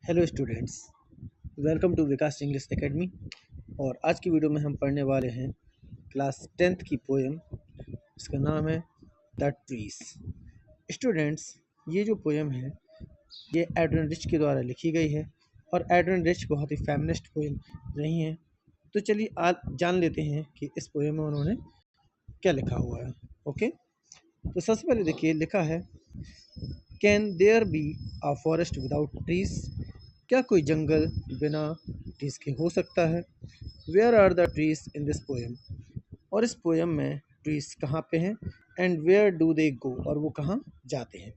Hello students, welcome to Vikas English Academy. और आज की वीडियो में हम पढ़ने वाले हैं क्लास 10th की पोएम। इसका नाम है द ट्रीज। स्टूडेंट्स, ये जो पोएम है ये एड्रियन रिच के द्वारा लिखी गई है और एड्रियन रिच बहुत ही फेमिनिस्ट पोएम रही हैं। तो चलिए आज जान लेते हैं कि इस पोएम में उन्होंने क्या लिखा हुआ है। ओके, तो सबसे पहले देखिए लिखा है, can there be a forest without trees? क्या कोई जंगल बिना ट्रीज के हो सकता है? Where are the trees in this poem? और इस पोएम में ट्रीज कहाँ पे हैं? And where do they go? और वो कहाँ जाते हैं?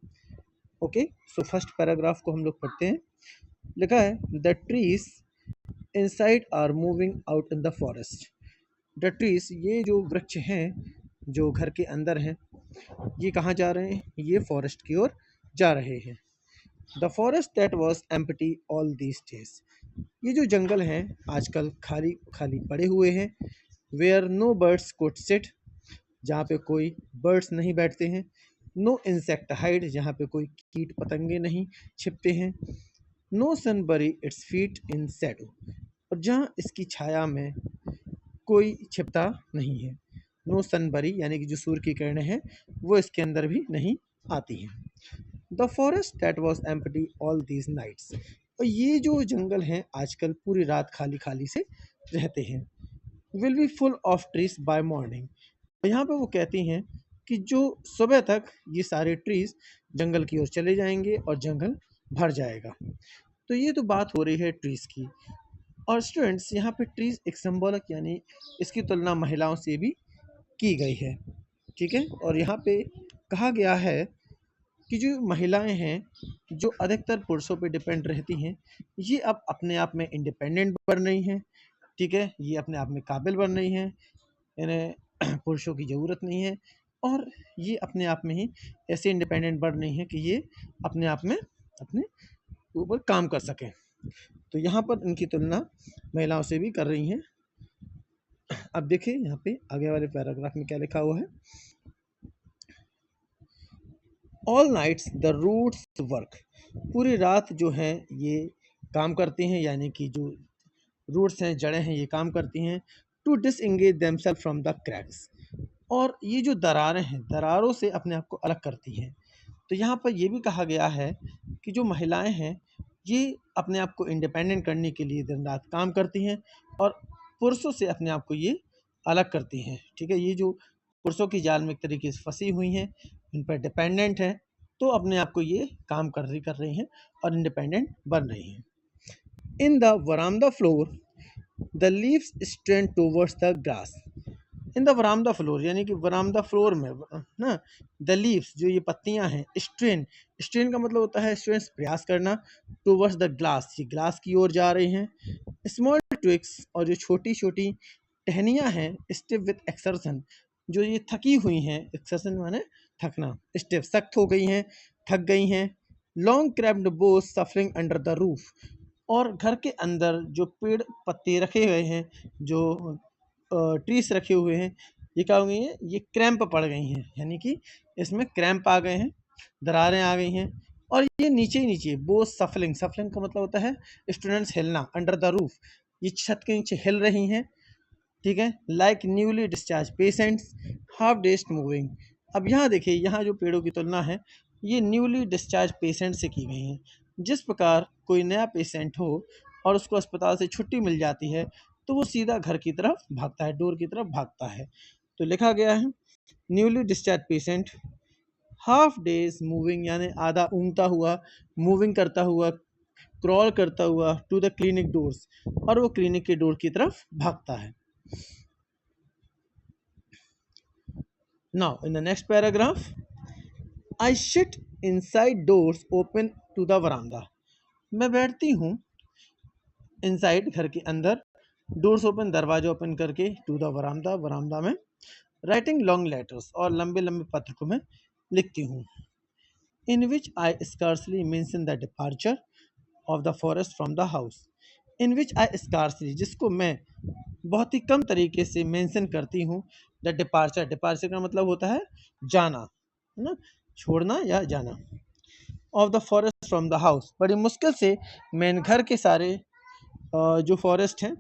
ओके, सो फर्स्ट पैराग्राफ को हम लोग पढ़ते हैं। लिखा है, the trees inside are moving out in the forest. The trees, ये जो वृक्ष हैं जो घर के अंदर हैं, ये कहाँ जा रहे हैं? ये फॉरेस्ट की ओर जा रहे हैं। The forest that was empty all these days, ये जो जंगल हैं आजकल खाली खाली पड़े हुए हैं। Where no birds could sit, जहाँ पे कोई बर्ड्स नहीं बैठते हैं। नो इंसेक्ट हाइड, जहाँ पे कोई कीट पतंगे नहीं छिपते हैं। नो सन बरी इट्स फीट इन सैडो, और जहाँ इसकी छाया में कोई छिपता नहीं है। नो सन बरी यानी कि जो सूर्य की किरणें हैं वो इसके अंदर भी नहीं आती हैं। The forest that was empty all these nights, और ये जो जंगल हैं आजकल पूरी रात खाली खाली से रहते हैं। Will be full of trees by morning, यहाँ पे वो कहती हैं कि जो सुबह तक ये सारे ट्रीज जंगल की ओर चले जाएंगे और जंगल भर जाएगा। तो ये तो बात हो रही है ट्रीज की। और स्टूडेंट्स, यहाँ पे ट्रीज एक सिंबॉलिक यानी इसकी तुलना महिलाओं से भी की गई है। ठीक है, और यहाँ पे कहा गया है कि जो महिलाएं हैं जो अधिकतर पुरुषों पे डिपेंड रहती हैं, ये अब अपने आप में इंडिपेंडेंट बन रही हैं। ठीक है, ये अपने आप में काबिल बन रही हैं, इन्हें पुरुषों की ज़रूरत नहीं है। और ये अपने आप में ही ऐसे इंडिपेंडेंट बन रही हैं कि ये अपने आप में अपने ऊपर काम कर सकें। तो यहाँ पर इनकी तुलना महिलाओं से भी कर रही हैं। अब देखिए यहाँ पे आगे वाले पैराग्राफ में क्या लिखा हुआ है। All nights the roots work, पूरी रात जो है ये काम करती हैं, यानी कि जो रूट्स हैं जड़ें हैं ये काम करती हैं। To disengage themselves from the cracks, और ये जो दरारें हैं दरारों से अपने आप को अलग करती हैं। तो यहाँ पर ये भी कहा गया है कि जो महिलाएं हैं ये अपने आप को इंडिपेंडेंट करने के लिए दिन रात काम करती हैं और पुरुषों से अपने आप को ये अलग करती हैं। ठीक है, ये जो पुरुषों की जाल में एक तरीके से फंसी हुई हैं, इन पर डिपेंडेंट हैं, तो अपने आप को ये काम कर रही हैं और इंडिपेंडेंट बन रही हैं। In the verandah floor the leaves strand towards the grass. In the verandah floor यानी कि वरामदा फ्लोर में ना, द लीव्स जो ये पत्तियां हैं, स्ट्रेन, स्ट्रेन का मतलब होता है स्टूडेंट्स प्रयास करना। टूवर्ड्स द ग्लास, ये ग्लास की ओर जा रही हैं। स्मॉल ट्विक्स, और जो छोटी छोटी टहनियाँ हैं, स्टिफ विथ एक्सर्सन, जो ये थकी हुई हैं, एक्सर्सन माने थकना, स्टिफ सख्त हो गई हैं, थक गई हैं। Long cramped bones suffering under the roof, और घर के अंदर जो पेड़ पत्ते रखे हुए हैं, जो ट्रीज रखे हुए हैं, ये क्या हो गई हैं? ये क्रैम्प पड़ गई हैं, यानी कि इसमें क्रैम्प आ गए हैं, दरारें आ गई हैं। और ये नीचे ही नीचे बोझ सफलिंग, सफलिंग का मतलब होता है स्टूडेंट्स हिलना, अंडर द रूफ, ये छत के नीचे हिल रही हैं। ठीक है, like newly discharge patients half dazed moving. अब यहाँ देखिए, यहाँ जो पेड़ों की तुलना है ये न्यूली डिस्चार्ज पेशेंट से की गई है। जिस प्रकार कोई नया पेशेंट हो और उसको अस्पताल से छुट्टी मिल जाती है तो वो सीधा घर की तरफ भागता है, डोर की तरफ भागता है। तो लिखा गया है, newly discharge patient half days moving, यानी आधा ऊँगता हुआ, मूविंग करता हुआ, क्रॉल करता हुआ, टू द क्लिनिक डोर्स, और वो क्लिनिक के डोर की तरफ भागता है। Now in the next paragraph, I sit inside doors open to the veranda, मैं बैठती हूँ इनसाइड घर के अंदर, डोर्स ओपन दरवाजा ओपन करके, टू द वरामदा, वरामदा में, राइटिंग लॉन्ग लेटर्स, और लंबे लंबे पत्र को मैं लिखती हूँ। In which I scarcely mention the departure of the forest from the house. In which I scarcely, जिसको मैं बहुत ही कम तरीके से मेंशन करती हूँ, द डिपार्चर, डिपार्चर का मतलब होता है जाना, है ना, छोड़ना या जाना, of the forest from the house, बड़ी मुश्किल से मैं घर के सारे जो फॉरेस्ट हैं,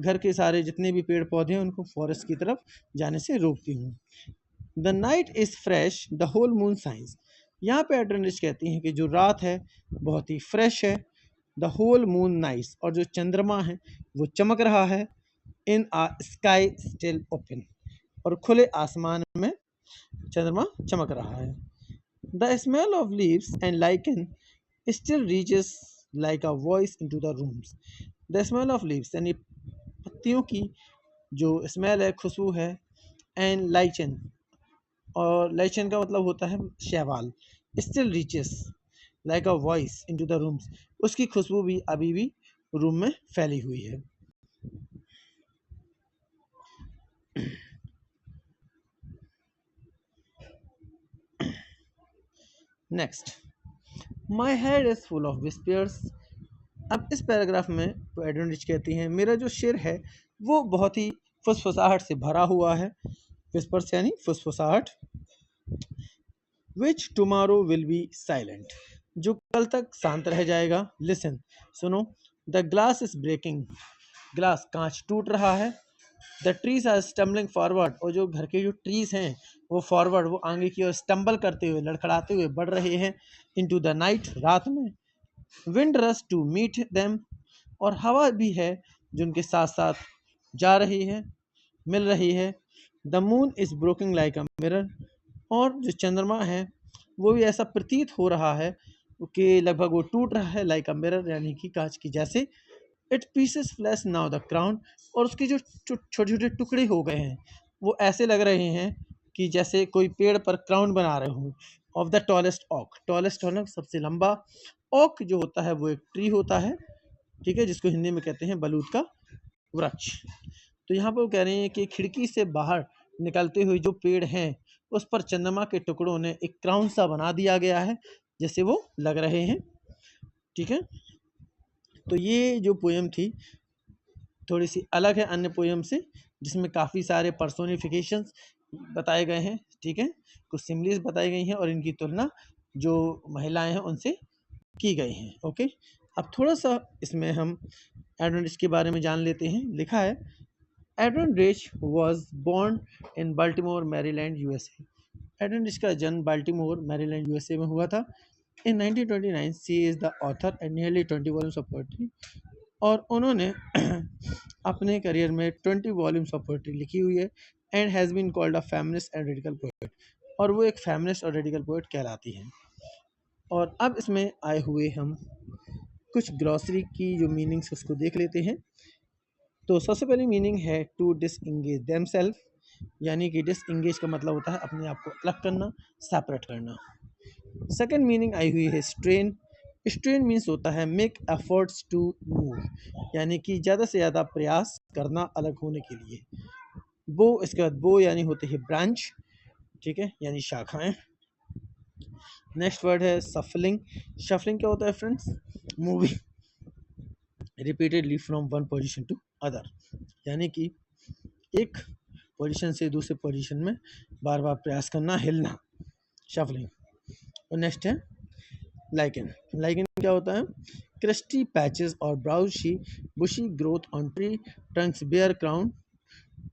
घर के सारे जितने भी पेड़ पौधे हैं उनको फॉरेस्ट की तरफ जाने से रोकती हूँ। The night is fresh the whole moon science, यहाँ पे एड्रेनिश कहती हैं कि जो रात है बहुत ही फ्रेश है। द होल मून नाइस, और जो चंद्रमा है वो चमक रहा है। In a sky still open, और खुले आसमान में चंद्रमा चमक रहा है। The smell of leaves and lichen still reaches like a voice into the rooms. The smell of leaves यानी पत्तियों की जो स्मेल है, खुशबू है, एंड लाइचन, और लाइचन का मतलब होता है शैवाल, still reaches like a voice into the rooms, उसकी खुशबू भी अभी भी रूम में फैली हुई है। Next, my head is full of whispers. अब इस पैराग्राफ में एडन रिच कहती हैं मेरा जो सिर है वो बहुत ही फुसफुसाहट से भरा हुआ है। विस्पर्स यानी फुसफुसाहट। Which tomorrow will be silent, जो कल तक शांत रह जाएगा। लिसन, सुनो। The glass is breaking, glass कांच टूट रहा है। The trees are stumbling forward, और जो घर के जो ट्रीज हैं वो फॉरवर्ड, वो आगे की ओर स्टम्बल करते हुए, लड़खड़ाते हुए बढ़ रहे हैं। इनटू द नाइट, रात में। विंड रस टू मीट देम, और हवा भी है जो उनके साथ साथ जा रही है, मिल रही है। The moon is broking like a mirror, और जो चंद्रमा है वो भी ऐसा प्रतीत हो रहा है कि लगभग वो टूट रहा है, लाइक अ मिरर यानी कि कांच की जैसे। It pieces flash now the crown, और उसके जो छोटे छोटे टुकड़े हो गए हैं वो ऐसे लग रहे हैं कि जैसे कोई पेड़ पर क्राउन बना रहे हो। ऑफ द टॉलेस्ट ऑक, टॉलेस्ट होना सबसे लंबा, ओक जो होता है वो एक ट्री होता है, ठीक है, जिसको हिंदी में कहते हैं बलूत का वृक्ष। तो यहाँ पर वो कह रहे हैं कि खिड़की से बाहर निकलते हुए जो पेड़ हैं उस पर चंद्रमा के टुकड़ों ने एक क्राउन सा बना दिया गया है, जैसे वो लग रहे हैं। ठीक है, तो ये जो पोएम थी थोड़ी सी अलग है अन्य पोएम से, जिसमें काफ़ी सारे पर्सोनिफिकेशंस बताए गए हैं। ठीक है, कुछ सिमिलीज बताई गई हैं और इनकी तुलना जो महिलाएं हैं उनसे की गई हैं। ओके, अब थोड़ा सा इसमें हम एडवन रिच के बारे में जान लेते हैं। लिखा है, Adrienne Rich was born in Baltimore Maryland USA. Adrienne Rich का जन्म बाल्टीमोर मैरीलैंड यूएसए में हुआ था। In 1929 she is the author and nearly 20 volumes of poetry, और उन्होंने अपने करियर में 20 वॉल्यूम्स ऑफ पोएट्री लिखी हुई है। And has been called a feminist and radical poet, और वो एक फेमिनिस्ट और रेडिकल पोएट कहलाती हैं। और अब इसमें आए हुए हम कुछ ग्लॉसरी की जो मीनिंग्स उसको देख लेते हैं। तो सबसे पहली मीनिंग है टू डिसएंगेज देमसेल्फ, यानी कि डिसएंगेज का मतलब होता है अपने आप को अलग करना, सेपरेट करना। सेकंड मीनिंग आई हुई है स्ट्रेन। स्ट्रेन मीन्स होता है मेक एफर्ट्स टू मूव, यानी कि ज़्यादा से ज़्यादा प्रयास करना अलग होने के लिए। बो, इसके बाद बो यानी होते हैं ब्रांच, ठीक है, यानी शाखाएं। नेक्स्ट वर्ड है सफलिंग। शफलिंग क्या होता है friends? Moving repeatedly from one position to other, यानी कि एक पोजीशन से दूसरे पोजीशन में बार बार प्रयास करना, हिलना, शफलिंग। और नेक्स्ट है लाइकन। लाइकन क्या होता है? क्रिस्टी पैचेस और brushy bushy growth on tree trunks bare crown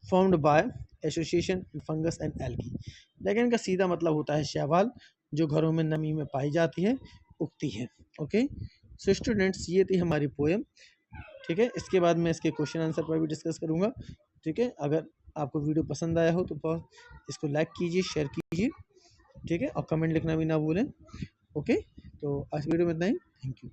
formed by association fungus and algae. Lichen का सीधा मतलब होता है शैवाल, जो घरों में नमी में पाई जाती है, उगती है। ओके, सो स्टूडेंट्स, ये थी हमारी पोएम। ठीक है, इसके बाद मैं इसके क्वेश्चन आंसर पर भी डिस्कस करूँगा। ठीक है, अगर आपको वीडियो पसंद आया हो तो इसको लाइक कीजिए, शेयर कीजिए, ठीक है, और कमेंट लिखना भी ना भूलें। ओके, तो आज वीडियो में इतना ही। Thank you.